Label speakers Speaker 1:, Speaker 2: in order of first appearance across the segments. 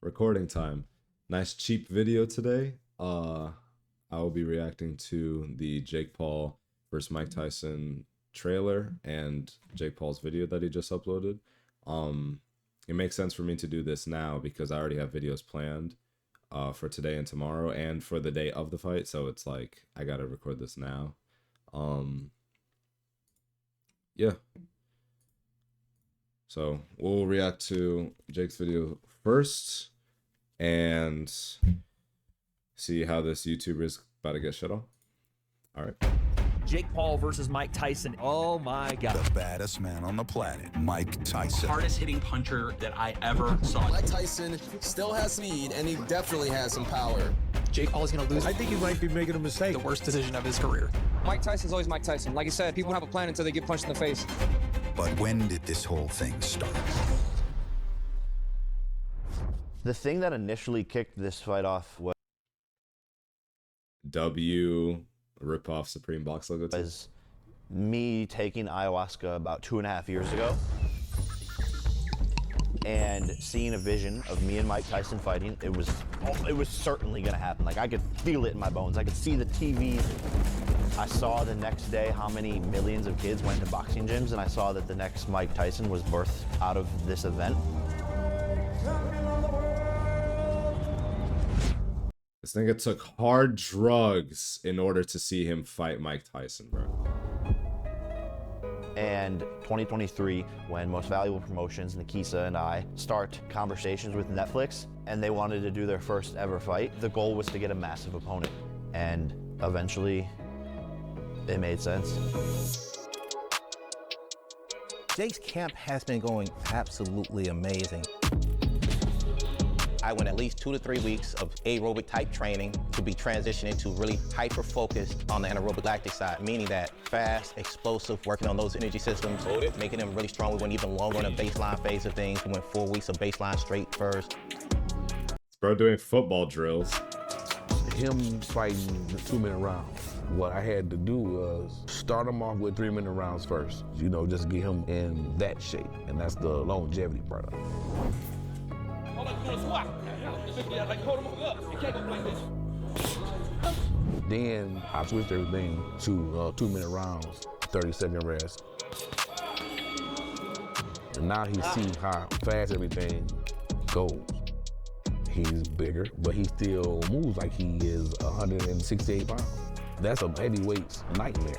Speaker 1: Recording time. Nice cheap video today. I will be reacting to the Jake Paul versus Mike Tyson trailer and Jake Paul's video that he just uploaded. It makes sense for me to do this now because I already have videos planned for today and tomorrow and for the day of the fight, so it's like I gotta record this now. Yeah. So we'll react to Jake's video first and see how this YouTuber is about to get shut off. All right.
Speaker 2: Jake Paul versus Mike Tyson. Oh my God.
Speaker 3: The baddest man on the planet, Mike Tyson.
Speaker 4: Hardest hitting puncher that I ever saw.
Speaker 5: Mike Tyson still has speed, and he definitely has some power.
Speaker 4: Jake Paul is going to lose.
Speaker 6: I think he might be making a mistake.
Speaker 4: The worst decision of his career.
Speaker 5: Mike Tyson's always Mike Tyson. Like you said, people have a plan until they get punched in the face.
Speaker 3: But when did this whole thing start?
Speaker 7: The thing that initially kicked this fight off
Speaker 1: W rip-off Supreme Box logo too.
Speaker 7: was me taking ayahuasca about 2.5 years ago and seeing a vision of me and Mike Tyson fighting. It was certainly gonna happen. Like, I could feel it in my bones. I could see the TV. I saw the next day how many millions of kids went to boxing gyms, and I saw that the next Mike Tyson was birthed out of this event.
Speaker 1: This nigga took hard drugs in order to see him fight Mike Tyson, bro.
Speaker 7: And 2023, when Most Valuable Promotions, Nikisa and I start conversations with Netflix, and they wanted to do their first ever fight, the goal was to get a massive opponent. And eventually, it made sense.
Speaker 8: Jake's camp has been going absolutely amazing. I went at least 2 to 3 weeks of aerobic type training to be transitioning to really hyper-focused on the anaerobic lactic side, meaning that fast, explosive, working on those energy systems, making them really strong. We went even longer in the baseline phase of things. We went 4 weeks of baseline straight first.
Speaker 1: Bro doing football drills.
Speaker 6: Him fighting the 2-minute rounds. What I had to do was start him off with 3-minute rounds first. You know, just get him in that shape. And that's the longevity part of it. Then I switched everything to 2-minute rounds, 30-second rest. And now he sees how fast everything goes. He's bigger, but he still moves like he is 168 pounds. That's a heavyweight's nightmare.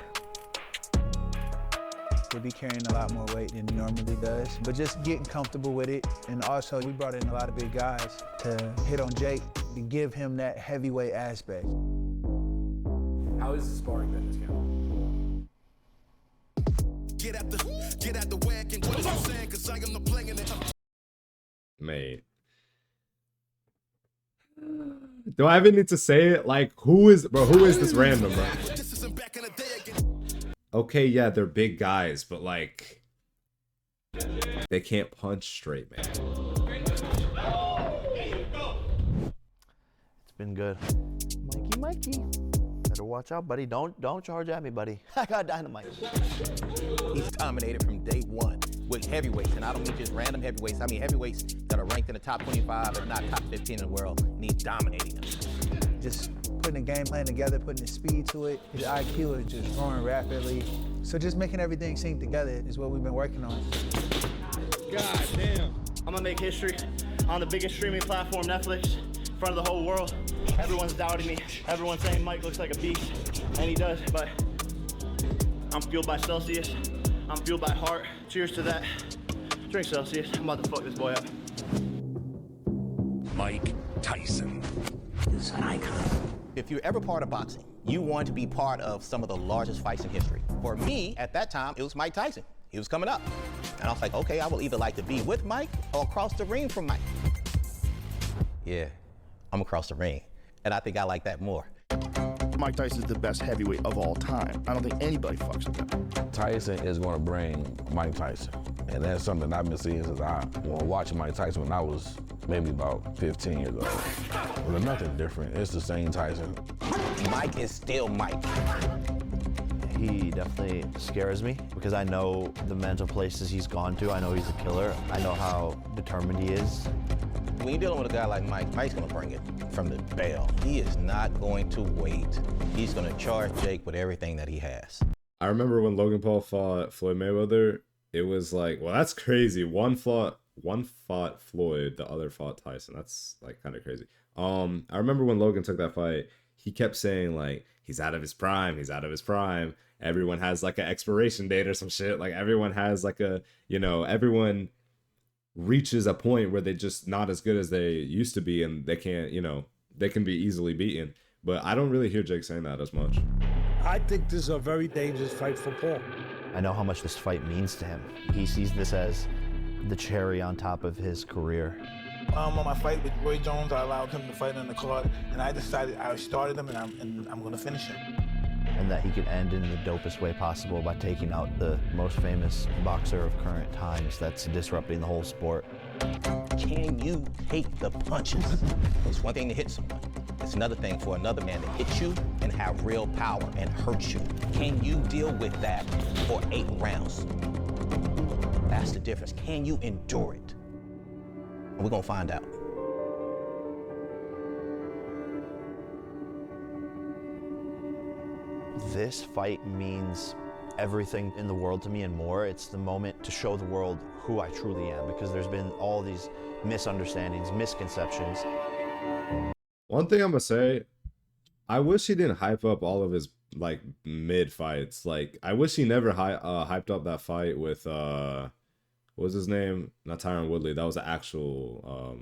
Speaker 9: He'll be carrying a lot more weight than he normally does, but just getting comfortable with it. And also, we brought in a lot of big guys to hit on Jake to give him that heavyweight aspect.
Speaker 10: How is the sparring been this camp?
Speaker 3: Get at the whack and what is you saying? Cause I am the playing it.
Speaker 1: Mate. Do I even need to say it? Like, who is this random, bro? Okay, yeah, they're big guys, but like, they can't punch straight, man.
Speaker 7: It's been good. Mikey. Better watch out, buddy. Don't charge at me, buddy. I got dynamite.
Speaker 8: He's dominated from day one with heavyweights, and I don't mean just random heavyweights. I mean heavyweights that are ranked in the top 25, if not top 15 in the world, and he's dominating them.
Speaker 9: Just putting a game plan together, putting the speed to it. His IQ is just growing rapidly. So just making everything sync together is what we've been working on.
Speaker 11: God damn. I'm gonna make history on the biggest streaming platform, Netflix, in front of the whole world. Everyone's doubting me. Everyone's saying Mike looks like a beast, and he does, but I'm fueled by Celsius. I'm fueled by heart. Cheers to that. Drink Celsius. I'm about to fuck this boy up.
Speaker 3: Mike Tyson
Speaker 8: Is an icon. If you're ever part of boxing, you want to be part of some of the largest fights in history. For me, at that time, it was Mike Tyson. He was coming up. And I was like, okay, I will either like to be with Mike or across the ring from Mike. Yeah, I'm across the ring. And I think I like that more.
Speaker 10: Mike Tyson is the best heavyweight of all time. I don't think anybody fucks with him.
Speaker 6: Tyson is gonna bring Mike Tyson. And that's something I've been seeing since I was watching Mike Tyson when I was maybe about 15 years old. Well, nothing different. It's the same Tyson.
Speaker 8: Mike is still Mike.
Speaker 7: He definitely scares me because I know the mental places he's gone to. I know he's a killer. I know how determined he is.
Speaker 8: When you're dealing with a guy like Mike, Mike's gonna bring it from the bell. He is not going to wait. He's gonna charge Jake with everything that he has.
Speaker 1: I remember when Logan Paul fought Floyd Mayweather, it was like, well, that's crazy. One fought Floyd, the other fought Tyson. That's like kind of crazy. I remember when Logan took that fight, he kept saying like, he's out of his prime, he's out of his prime. Everyone has like an expiration date or some shit. Like everyone has like a, you know, everyone reaches a point where they're just not as good as they used to be, and they can't, you know, they can be easily beaten. But I don't really hear Jake saying that as much.
Speaker 12: I think this is a very dangerous fight for Paul.
Speaker 7: I know how much this fight means to him. He sees this as the cherry on top of his career.
Speaker 12: On my fight with Roy Jones, I allowed him to fight on the card, and I decided I started him, and I'm going to finish him.
Speaker 7: And that he could end in the dopest way possible by taking out the most famous boxer of current times that's disrupting the whole sport.
Speaker 8: Can you take the punches? It's one thing to hit someone. It's another thing for another man to hit you and have real power and hurt you. Can you deal with that for 8 rounds? That's the difference. Can you endure it? And we're gonna find out.
Speaker 7: This fight means everything in the world to me and more. It's the moment to show the world who I truly am, because there's been all these misunderstandings, misconceptions.
Speaker 1: One thing I'm gonna say, I wish he didn't hype up all of his like mid fights. Like I wish he never hyped up that fight with what was his name? Not Tyron Woodley. That was the actual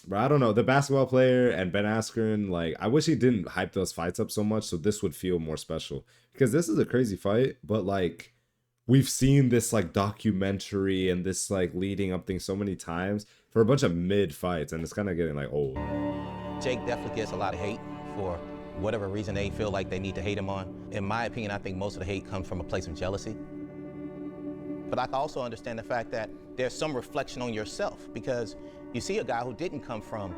Speaker 1: but I don't know, the basketball player and Ben Askren. Like I wish he didn't hype those fights up so much, so this would feel more special, because this is a crazy fight, but like we've seen this like documentary and this like leading up thing so many times for a bunch of mid fights, and it's kind of getting like old.
Speaker 8: Jake definitely gets a lot of hate for whatever reason they feel like they need to hate him on. In my opinion, I think most of the hate comes from a place of jealousy. But I can also understand the fact that there's some reflection on yourself, because you see a guy who didn't come from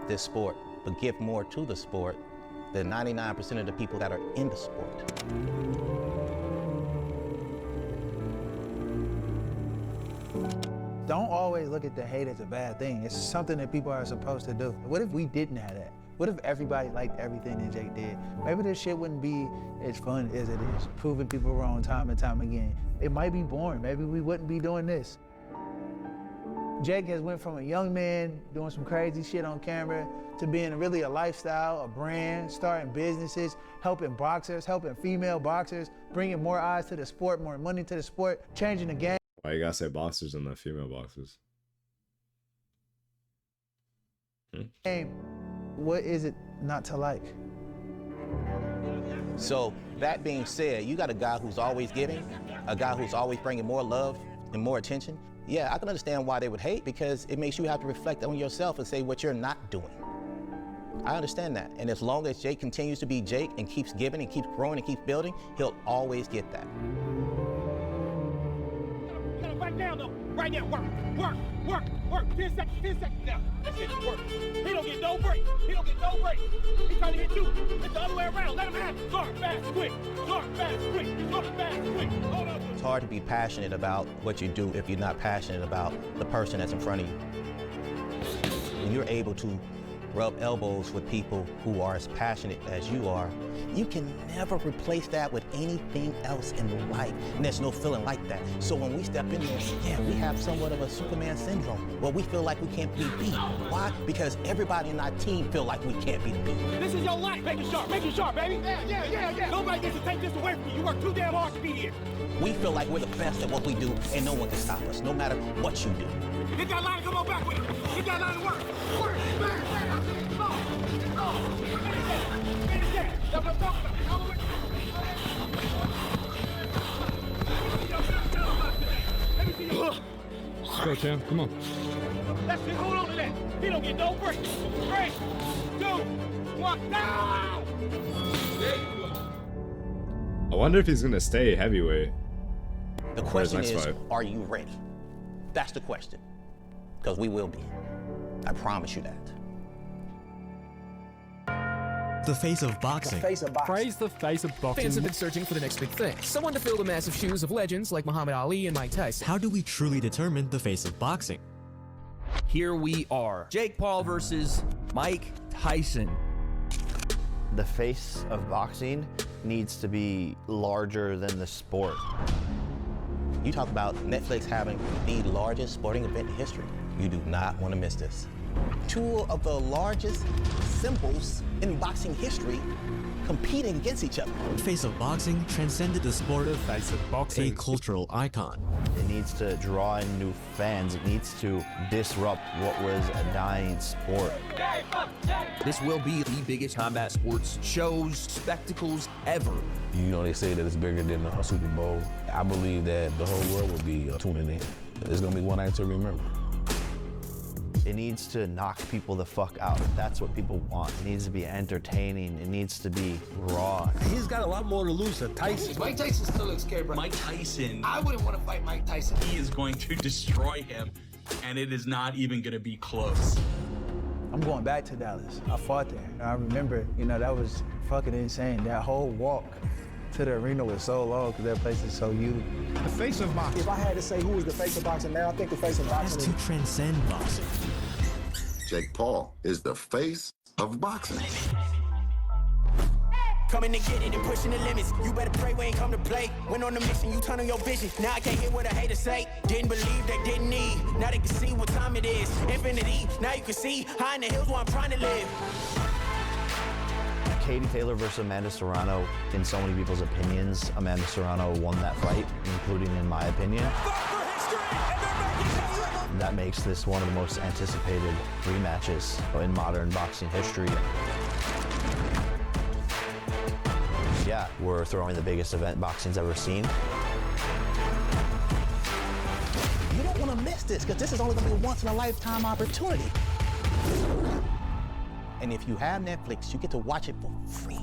Speaker 8: this sport but give more to the sport than 99% of the people that are in the sport.
Speaker 9: Don't always look at the hate as a bad thing. It's something that people are supposed to do. What if we didn't have that? What if everybody liked everything that Jake did? Maybe this shit wouldn't be as fun as it is, proving people wrong time and time again. It might be boring. Maybe we wouldn't be doing this. Jake has went from a young man doing some crazy shit on camera to being really a lifestyle, a brand, starting businesses, helping boxers, helping female boxers, bringing more eyes to the sport, more money to the sport, changing the game.
Speaker 1: Why you gotta say boxers and not female boxers?
Speaker 9: What is it not to like?
Speaker 8: So that being said, you got a guy who's always giving, a guy who's always bringing more love and more attention. Yeah, I can understand why they would hate, because it makes you have to reflect on yourself and say what you're not doing. I understand that. And as long as Jake continues to be Jake and keeps giving and keeps growing and keeps building, he'll always get that.
Speaker 13: Right now, though. Right now, work. 10 seconds now. That's it, work. He don't get no break. He trying to hit you. It's the other way around. Let him have it. Start fast, quick. Hold on.
Speaker 8: It's hard to be passionate about what you do if you're not passionate about the person that's in front of you. When you're able to rub elbows with people who are as passionate as you are, you can never replace that with anything else in life. And there's no feeling like that. So when we step in there, yeah, we have somewhat of a Superman syndrome, where we feel like we can't be beat. Why? Because everybody in our team feel like we can't be beat.
Speaker 13: This is your life. Make it sharp, baby. Yeah. Nobody gets to take this away from you. You work too damn hard to be here.
Speaker 8: We feel like we're the best at what we do, and no one can stop us, no matter what you do.
Speaker 13: Get that line, come on back with it. Get that line to work. That's what I'm talking about. Let me see you.
Speaker 14: Let's go, Tim. Come on.
Speaker 13: That's it. Hold on to that. He don't get no break. 3, 2, 1, now!
Speaker 1: I wonder if he's gonna stay heavyweight.
Speaker 8: The question is, are you ready? That's the question. Because we will be. I promise you that.
Speaker 15: The face of boxing.
Speaker 4: Praise the face of boxing.
Speaker 16: Fans have been searching for the next big thing. Someone to fill the massive shoes of legends like Muhammad Ali and Mike Tyson.
Speaker 15: How do we truly determine the face of boxing?
Speaker 2: Here we are. Jake Paul versus Mike Tyson.
Speaker 7: The face of boxing needs to be larger than the sport.
Speaker 8: You talk about Netflix having the largest sporting event in history. You do not want to miss this. Two of the largest symbols in boxing history competing against each other.
Speaker 15: The face of boxing transcended the sport of
Speaker 4: face of boxing.
Speaker 15: a cultural icon.
Speaker 7: It needs to draw in new fans. It needs to disrupt what was a dying sport.
Speaker 2: This will be the biggest combat sports shows, spectacles ever.
Speaker 6: You know, they say that it's bigger than the Super Bowl. I believe that the whole world will be tuning in. It's gonna be one night to remember.
Speaker 7: It needs to knock people the fuck out. That's what people want. It needs to be entertaining. It needs to be raw.
Speaker 17: He's got a lot more to lose than Tyson.
Speaker 18: Mike Tyson still looks scary, bro.
Speaker 19: Mike Tyson.
Speaker 18: I wouldn't want to fight Mike Tyson.
Speaker 19: He is going to destroy him, and it is not even going to be close.
Speaker 9: I'm going back to Dallas. I fought there. I remember, that was fucking insane. That whole walk to the arena was so long because that place is so huge.
Speaker 17: The face of boxing.
Speaker 18: If I had to say who is the face of boxing now, I think the face of boxing
Speaker 15: Has to transcend boxing.
Speaker 20: Jake Paul is the face of boxing.
Speaker 21: Coming to get it and pushing the limits. You better pray we ain't come to play. Went on a mission, you turn on your vision. Now I can't hear what a hater say. Didn't believe they didn't need. Now they can see what time it is. Infinity, now you can see high in the hills where I'm trying to live.
Speaker 7: Katie Taylor versus Amanda Serrano. In so many people's opinions, Amanda Serrano won that fight, including in my opinion. That makes this one of the most anticipated rematches in modern boxing history. Yeah, we're throwing the biggest event boxing's ever seen.
Speaker 8: You don't want to miss this because this is only going to be a once-in-a-lifetime opportunity. And if you have Netflix, you get to watch it for free.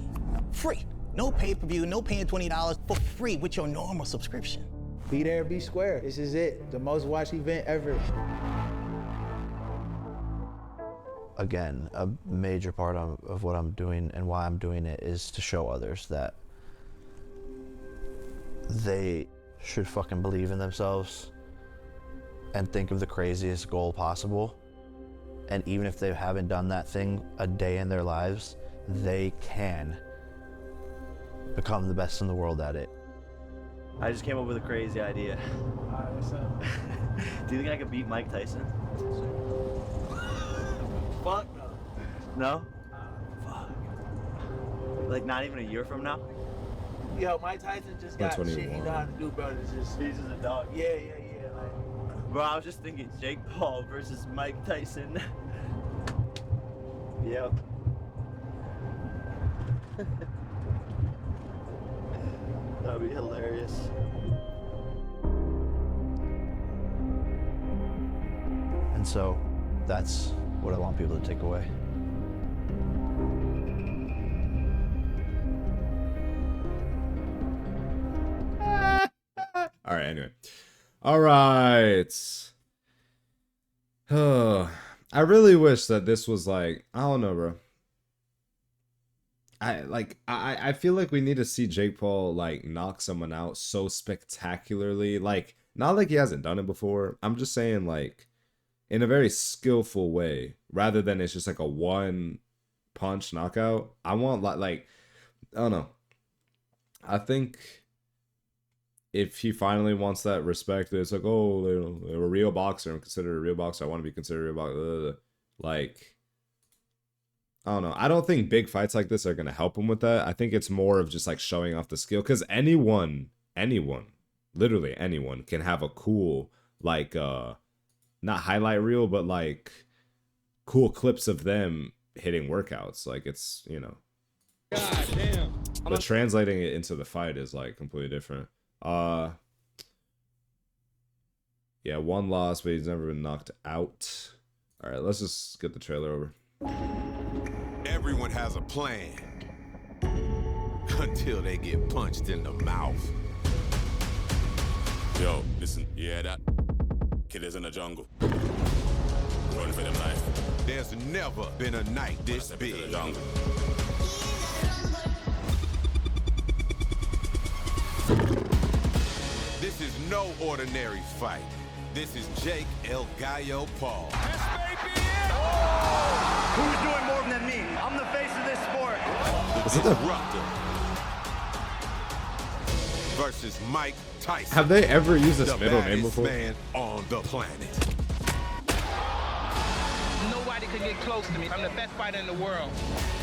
Speaker 8: Free. No pay-per-view, no paying $20, for free with your normal subscription.
Speaker 9: Be there, be square. This is it. The most watched event ever.
Speaker 7: Again, a major part of what I'm doing and why I'm doing it is to show others that they should fucking believe in themselves and think of the craziest goal possible. And even if they haven't done that thing a day in their lives, they can become the best in the world at it.
Speaker 22: I just came up with a crazy idea.
Speaker 9: Alright, what's up?
Speaker 22: Do you think I could beat Mike Tyson?
Speaker 9: Fuck no.
Speaker 22: No? Fuck. Like not even a year from now?
Speaker 9: Yo, Mike Tyson just got shit he know how to do, bro.
Speaker 22: He's just a dog.
Speaker 9: Yeah. Like,
Speaker 22: bro, I was just thinking Jake Paul versus Mike Tyson. Yep. That would be hilarious.
Speaker 7: And so that's what I want people to take away.
Speaker 1: All right, anyway. All right. I really wish that this was like, I don't know, bro. I feel like we need to see Jake Paul like knock someone out so spectacularly. Like, not like he hasn't done it before. I'm just saying like in a very skillful way, rather than it's just like a one punch knockout. I want like I don't know. I think if he finally wants that respect, it's like, oh, they're a real boxer. I'm considered a real boxer. I want to be considered a real boxer. Like, I don't know. I don't think big fights like this are going to help him with that. I think it's more of just like showing off the skill. Because anyone, literally anyone can have a cool, like, not highlight reel, but like cool clips of them hitting workouts. Like, it's, God
Speaker 17: damn.
Speaker 1: But translating it into the fight is like completely different. Yeah, one loss, but he's never been knocked out. All right, let's just get the trailer over.
Speaker 23: Everyone has a plan until they get punched in the mouth.
Speaker 24: Yo, listen, you hear that? Killers in the jungle. Run for their life.
Speaker 23: There's never been a night this big. This is no ordinary fight. This is Jake El Gallo Paul.
Speaker 13: Who's doing more than me? I'm the face of this sport.
Speaker 23: The Disruptor versus Mike Tyson.
Speaker 1: Have they ever used this
Speaker 23: the
Speaker 1: middle name
Speaker 23: baddest
Speaker 1: before?
Speaker 23: man on the planet.
Speaker 3: Nobody could get close to me. I'm the best fighter in the world.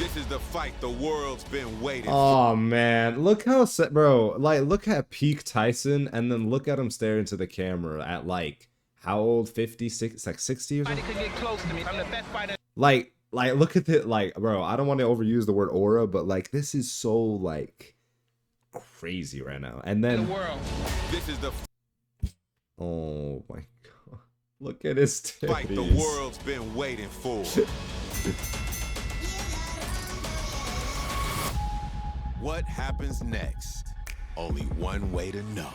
Speaker 23: This is the fight the world's been waiting for.
Speaker 1: Oh man, look how bro, like look at peak Tyson and then look at him stare into the camera at like how old? 56, like 60 or something?
Speaker 3: Nobody could get close to me. I'm the best fighter.
Speaker 1: Like look at it, like bro, I don't want to overuse the word aura, but like this is so like crazy right now. And then
Speaker 3: the world.
Speaker 23: This is the
Speaker 1: oh my god, look at his titties.
Speaker 23: fight the world's been waiting for. What happens next? Only one way to know.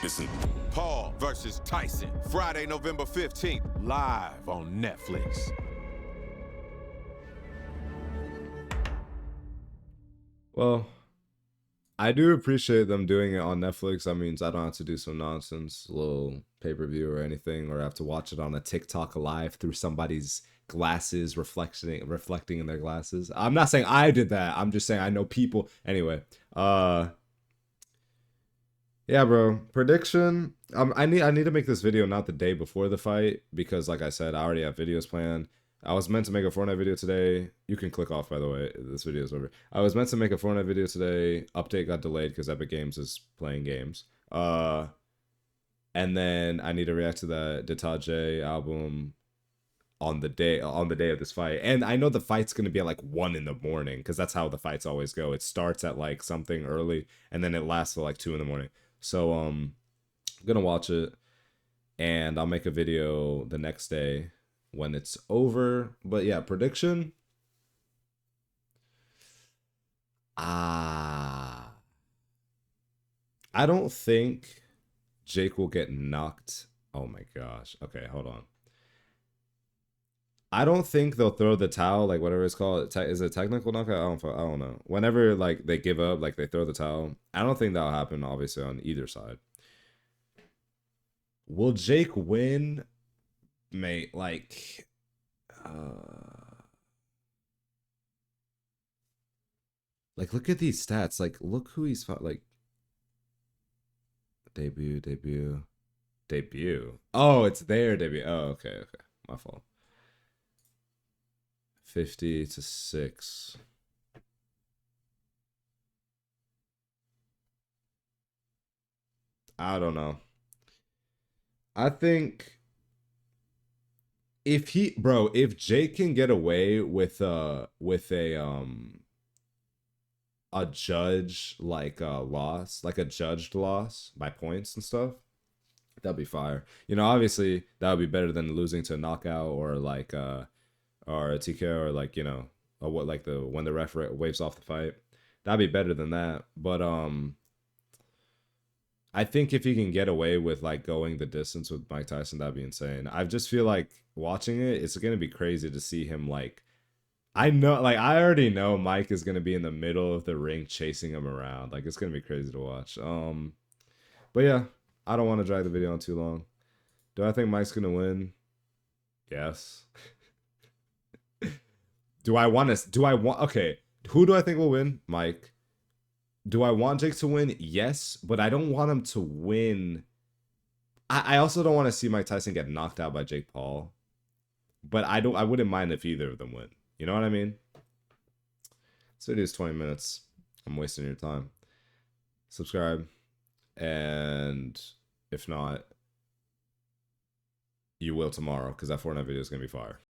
Speaker 23: Listen. Paul versus Tyson, Friday, November 15th, live on Netflix.
Speaker 1: Well, I do appreciate them doing it on Netflix. That means I don't have to do some nonsense, little pay-per-view or anything, or have to watch it on a TikTok live through somebody's glasses, reflecting in their glasses. I'm not saying I did that. I'm just saying I know people. Anyway, yeah, bro. Prediction. I need to make this video not the day before the fight because, like I said, I already have videos planned. I was meant to make a Fortnite video today. You can click off, by the way. This video is over. I was meant to make a Fortnite video today. Update got delayed because Epic Games is playing games. And then I need to react to that Detaj album on the day of this fight. And I know the fight's gonna be at like 1 in the morning because that's how the fights always go. It starts at like something early and then it lasts till like 2 in the morning. So I'm gonna watch it and I'll make a video the next day when it's over. But yeah, prediction. I don't think Jake will get knocked. Oh my gosh. Okay, hold on. I don't think they'll throw the towel, like whatever it's called. Is it technical knockout? I don't know. Whenever like they give up, like they throw the towel. I don't think that'll happen, obviously, on either side. Will Jake win? Mate, like look at these stats. Like look who he's fought. Like debut. Oh, it's their debut. Oh, okay. My fault. 50-6. I don't know. I think if Jake can get away with a judge loss, like a judged loss by points and stuff, that'd be fire. You know, obviously that would be better than losing to a knockout or like or a TKO or like, you know, or what, like when the ref waves off the fight. That'd be better than that. But I think if he can get away with like going the distance with Mike Tyson, that'd be insane. I just feel like watching it, it's gonna be crazy to see him like. I already know Mike is gonna be in the middle of the ring chasing him around. Like it's gonna be crazy to watch. But yeah, I don't want to drag the video on too long. Do I think Mike's gonna win? Yes. Okay, who do I think will win? Mike. Do I want Jake to win? Yes, but I don't want him to win. I also don't want to see Mike Tyson get knocked out by Jake Paul. But I wouldn't mind if either of them win. You know what I mean? This video is 20 minutes. I'm wasting your time. Subscribe. And if not, you will tomorrow because that Fortnite video is going to be fire.